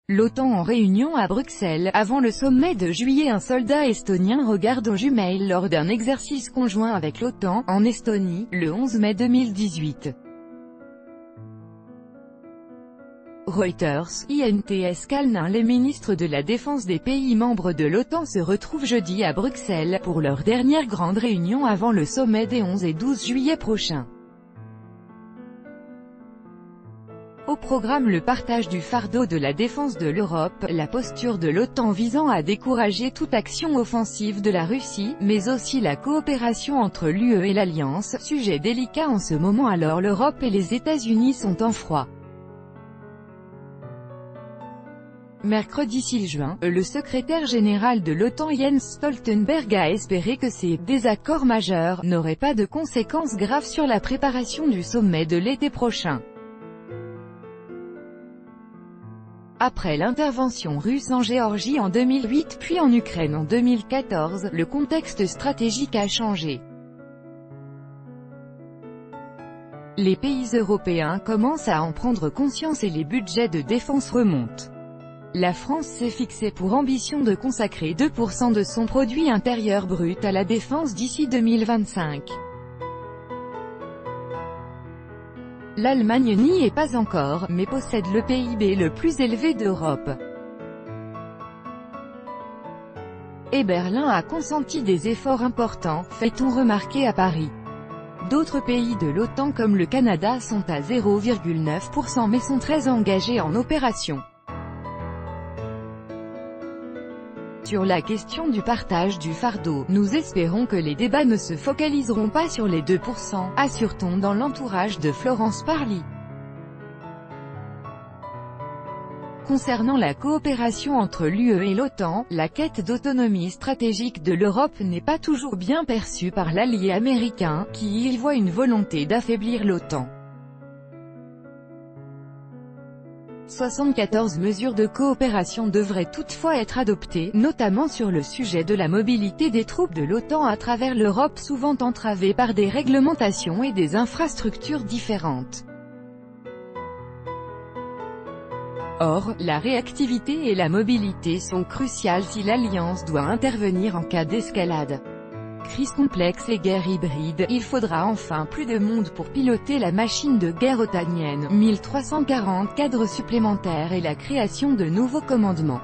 L'OTAN en réunion à Bruxelles. Avant le sommet de juillet, un soldat estonien regarde aux jumelles lors d'un exercice conjoint avec l'OTAN, en Estonie, le 11 mai 2018. Reuters, INTS Kalnin. Les ministres de la Défense des pays membres de l'OTAN se retrouvent jeudi à Bruxelles, pour leur dernière grande réunion avant le sommet des 11 et 12 juillet prochains. Au programme, le partage du fardeau de la défense de l'Europe, la posture de l'OTAN visant à décourager toute action offensive de la Russie, mais aussi la coopération entre l'UE et l'Alliance, sujet délicat en ce moment alors l'Europe et les États-Unis sont en froid. Mercredi 6 juin, le secrétaire général de l'OTAN Jens Stoltenberg a espéré que ces « désaccords majeurs » n'auraient pas de conséquences graves sur la préparation du sommet de l'été prochain. Après l'intervention russe en Géorgie en 2008 puis en Ukraine en 2014, le contexte stratégique a changé. Les pays européens commencent à en prendre conscience et les budgets de défense remontent. La France s'est fixée pour ambition de consacrer 2% de son produit intérieur brut à la défense d'ici 2025. L'Allemagne n'y est pas encore, mais possède le PIB le plus élevé d'Europe. Et Berlin a consenti des efforts importants, fait-on remarquer à Paris. D'autres pays de l'OTAN comme le Canada sont à 0,9% mais sont très engagés en opération. Sur la question du partage du fardeau, nous espérons que les débats ne se focaliseront pas sur les 2%, assure-t-on dans l'entourage de Florence Parly. Concernant la coopération entre l'UE et l'OTAN, la quête d'autonomie stratégique de l'Europe n'est pas toujours bien perçue par l'allié américain, qui y voit une volonté d'affaiblir l'OTAN. 74 mesures de coopération devraient toutefois être adoptées, notamment sur le sujet de la mobilité des troupes de l'OTAN à travers l'Europe souvent entravée par des réglementations et des infrastructures différentes. Or, la réactivité et la mobilité sont cruciales si l'Alliance doit intervenir en cas d'escalade. Crise complexe et guerre hybride, il faudra enfin plus de monde pour piloter la machine de guerre otanienne, 1340 cadres supplémentaires et la création de nouveaux commandements.